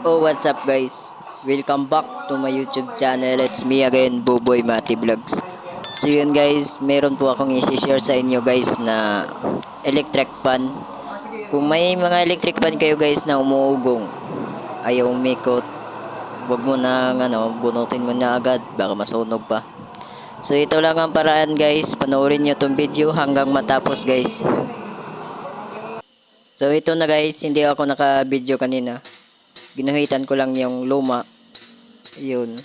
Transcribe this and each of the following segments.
Oh, what's up guys? Welcome back to my YouTube channel. It's me again, Buboy Mati Vlogs. So yun guys, meron po akong isi-share sa inyo guys na electric fan. Kung may mga electric fan kayo guys na umuugong, ayaw umikot, wag mo na bunutin mo na agad, baka masunog pa. So ito lang ang paraan guys, panoorin nyo tong video hanggang matapos guys. So ito na guys, hindi ako naka-video kanina. Ginuhitan ko lang yung luma. Yun.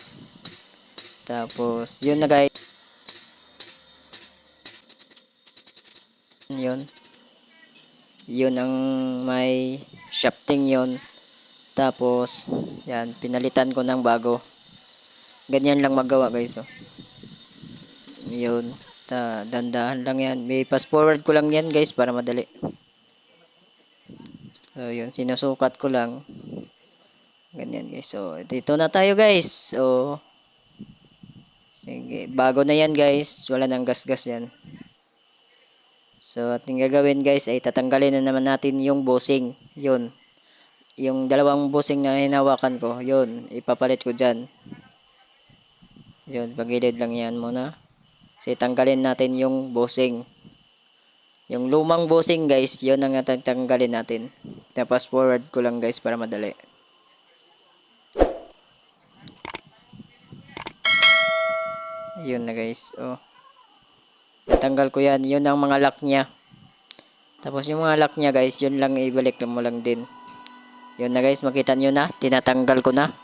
Tapos, yun na guys. Yun. Yun ang may shafting yun. Tapos, yan. Pinalitan ko ng bago. Ganyan lang magawa guys. Oh. Yun. Dandahan lang yan. May fast forward ko lang yan guys para madali. So, yun. Sinusukat ko lang. Ganyan guys. So, dito na tayo guys. So, sige. Bago na yan guys. Wala nang gas-gas yan. So, ating gagawin guys ay tatanggalin na naman natin yung bushing. Yun. Yung dalawang bushing na hinawakan ko. Yun. Ipapalit ko dyan. Yun. Pagilid lang yan muna. Kasi tanggalin natin yung bushing. Yung lumang bushing guys. Yun ang tanggalin natin. Tapos forward ko lang guys para madali. Yun na guys. Oh. Tanggal ko yan. Yun ang mga lock niya. Tapos yung mga lock niya guys. Yun lang ibalik mo lang din. Yun na guys, makita nyo na, tinatanggal ko na.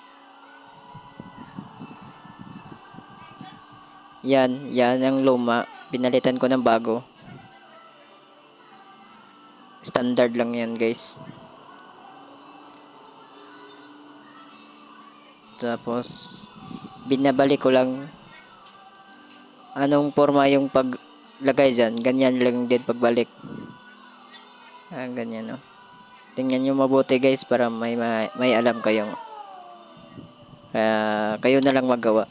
Yan ang luma. Pinalitan ko ng bago. Standard lang yan guys. Tapos, binabalik ko lang anong forma yung paglagay dyan. Ganyan lang din pagbalik. Ganyan no. Tingnan nyo mabuti guys para may alam kayong. Kayo na lang magawa.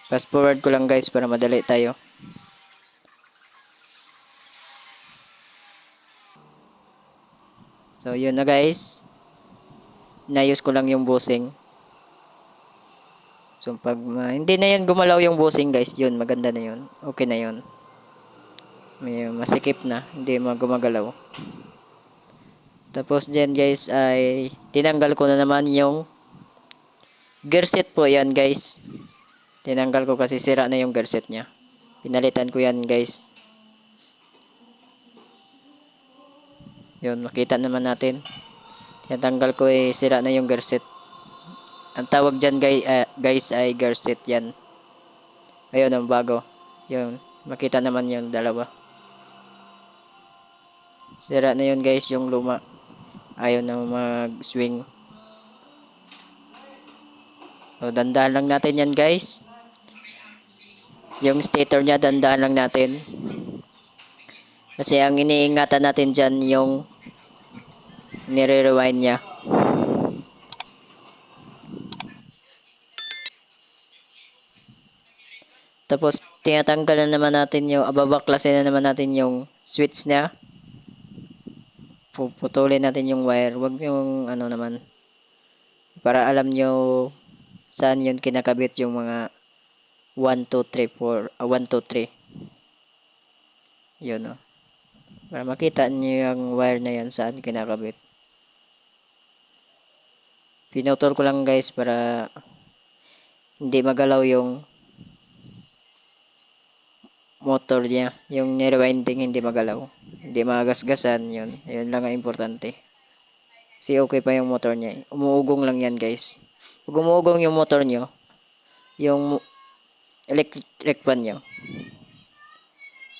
Fast forward ko lang guys para madali tayo. So yun na guys. Inayos ko lang yung bushing. So pag hindi na yan gumalaw yung bushing guys, yun maganda na yun. Okay na yun. May masikip na, hindi gumagalaw. Tapos dyan guys ay tinanggal ko na naman yung gear set po yan guys. Tinanggal ko kasi sira na yung gear set nya. Pinalitan ko yan guys. Yun, makita naman natin. Tinanggal ko sira na yung gear set. Ang tawag dyan guys ay gear set yan. Ayun ang bago. Yun, makita naman yung dalawa. Sira na yun guys yung luma. Ayaw na mag-swing. So, dandahan lang natin yan guys. Yung stator nya, dandahan lang natin. Kasi ang iniingatan natin dyan yung nire-rewind nya. Tapos, tinatanggal na naman natin yung, babaklasin na naman natin yung switch nya. Puputulin natin yung wire. Wag yung naman. Para alam nyo saan yun kinakabit yung mga 1, 2, 3, 4. 1, 2, 3. Yun o. Para makita nyo yung wire na yan saan kinakabit. Pinutol ko lang guys para hindi magalaw yung motor niya. Yung nirewinding hindi magalaw. Hindi magasgasan yun. Yun lang ang importante. Kasi okay pa yung motor niya. Umuugong lang yan guys. Pag umuugong yung motor nyo, yung electric fan nyo,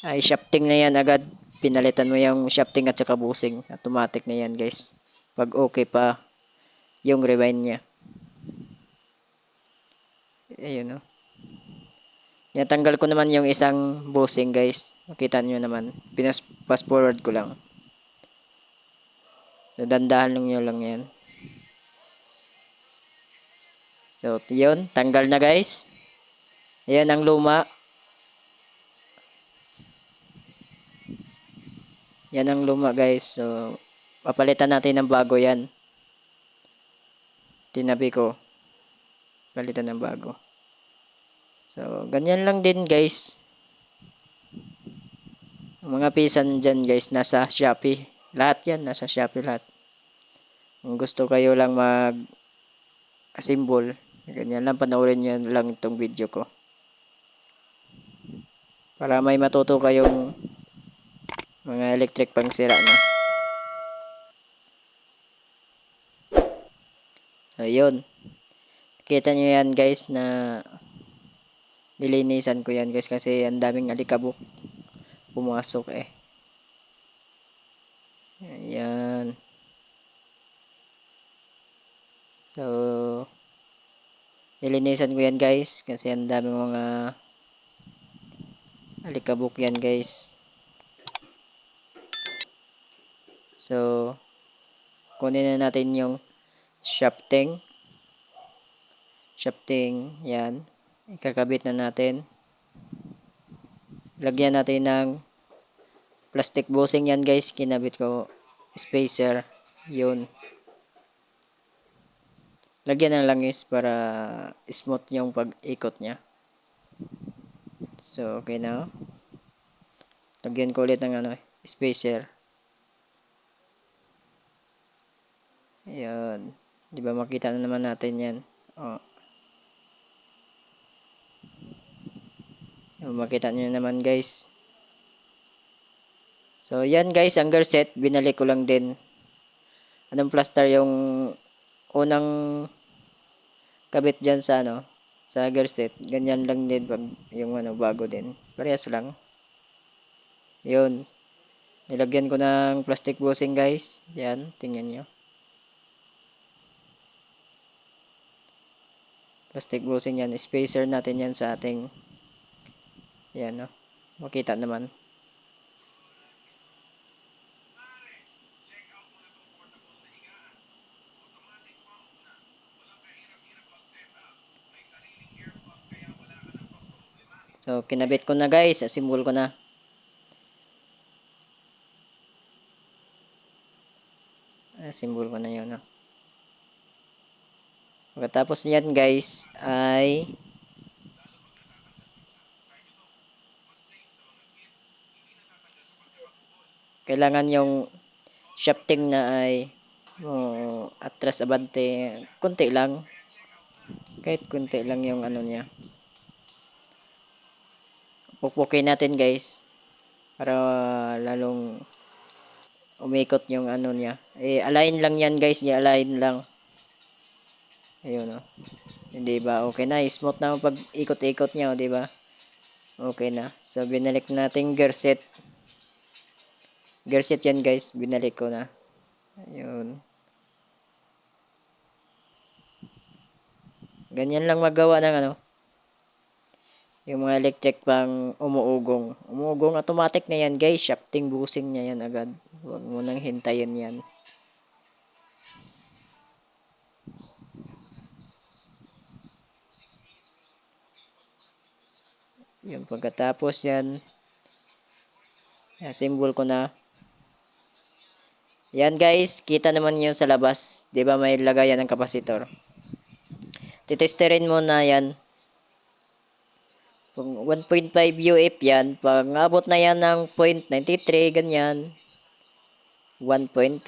ay shafting na yan agad. Pinalitan mo yung shafting at saka bushing. Automatic na yan guys. Pag okay pa yung rewind niya. Ayun o. Natanggal ko naman yung isang bushing guys. Makita nyo naman. Fast forward ko lang. So, dandahan lang nyo lang yan. So, yun. Tanggal na guys. Ayan ang luma. Yan ang luma guys. So, papalitan natin ng bago yan. Tinabi ko. Palitan ng bago. So, ganyan lang din guys. Ang mga pisan dyan guys, nasa Shopee. Lahat yan, nasa Shopee lahat. Kung gusto kayo lang mag-assemble, ganyan lang, panoorin nyo lang itong video ko. Para may matuto kayong mga electric pang sira na. So, yun. Kita nyo yan guys na nilinisan ko yan guys kasi ang daming alikabok pumasok eh. Ayan. So, nilinisan ko yan guys kasi ang daming mga alikabok yan guys. So, kunin na natin yung shafting. Shafting, yan. Ikakabit na natin. Lagyan natin ng plastic bushing yan guys. Kinabit ko spacer. Yun. Lagyan ng langis para smooth yung pag-ikot niya. So, okay na. Lagyan ko ulit ng spacer. Ayan. Di ba makita na naman natin yan. Oh. Makita nyo naman guys. So, yan guys, ang gear set. Binalik ko lang din. Anong plaster yung unang kabit dyan sa sa gear set. Ganyan lang din pag yung bago din. Parehas lang. Yun. Nilagyan ko ng plastic bushing guys. Yan, tingnan nyo. Plastic bushing yan. Spacer natin yan sa ating yan no. Makita naman. So, kinabit ko na guys. Assemble ko na. Assemble ko na yun no. Pagkatapos yan guys ay kailangan yung shafting na ay atras abante konti lang, kahit konti lang yung niya, pukpukin natin guys para lalong umikot yung niya, align lang yan guys, i-align lang. Ayun hindi ba okay na, smooth na pag ikot-ikot niya, di ba? Okay na. So binalik natin gear set yan guys, binalik ko na. Ayun. Ganyan lang magawa ng yung mga electric pang umuugong. Umuugong automatic na yan guys. Shafting bushing niya yan agad. Huwag mo nang hintayin yan. Yung pagkatapos yan, symbol ko na. Yan guys, kita naman yun sa labas. 'Di ba may lagayan ng kapasitor? Titesterin mo na yan. Kung 1.5 UF yan, pag abot na yan ng 0.93, ganyan. 1.1.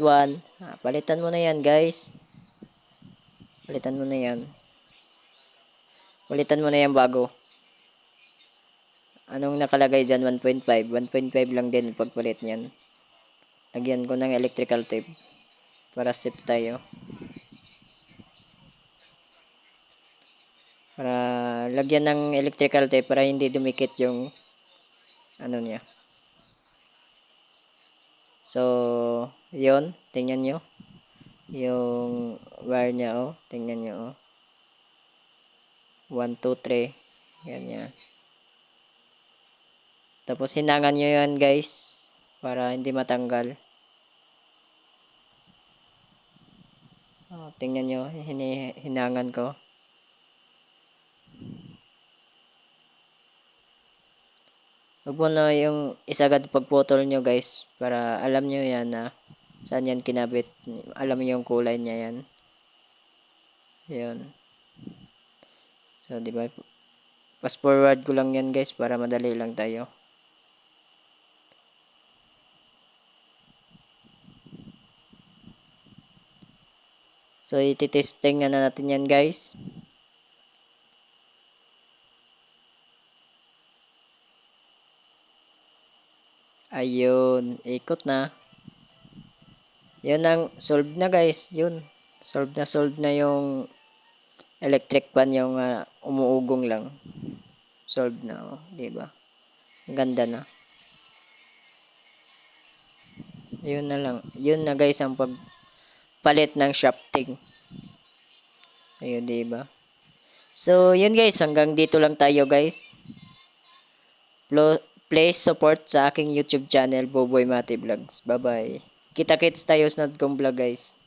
Palitan mo na yan guys. Palitan mo na yan. Palitan mo na yan bago. Anong nakalagay dyan? 1.5. 1.5 lang din pagpalit niyan. Lagyan ko ng electrical tape para safe tayo. Para lagyan ng electrical tape para hindi dumikit yung niya. So, yon, tingnan nyo. Yung wire niya, tingnan nyo, 1, 2, 3. Ganyan. Tapos hinangan nyo yan guys para hindi matanggal. Tingnan nyo, hinangan ko. Huwag mo na yung isagad pagputol nyo guys para alam nyo yan na saan yan kinabit. Alam nyo yung kulay niya yan. Yun. So, di ba? Fast forward ko lang yan guys para madali lang tayo. So, ititesting na natin yan guys. Ayun, ikot na. Yun ang solve na guys, yun. Solve na yung electric pan yung umuugong lang. Solve na, oh, di ba? Ang ganda na. Yun na lang. Yun na guys ang pagpalit ng shafting. Ayun, di ba? So, yun guys, hanggang dito lang tayo guys. Please support sa aking YouTube channel, Boboy Mati Vlogs. Bye-bye. Kita-kits tayo sa kong vlog guys.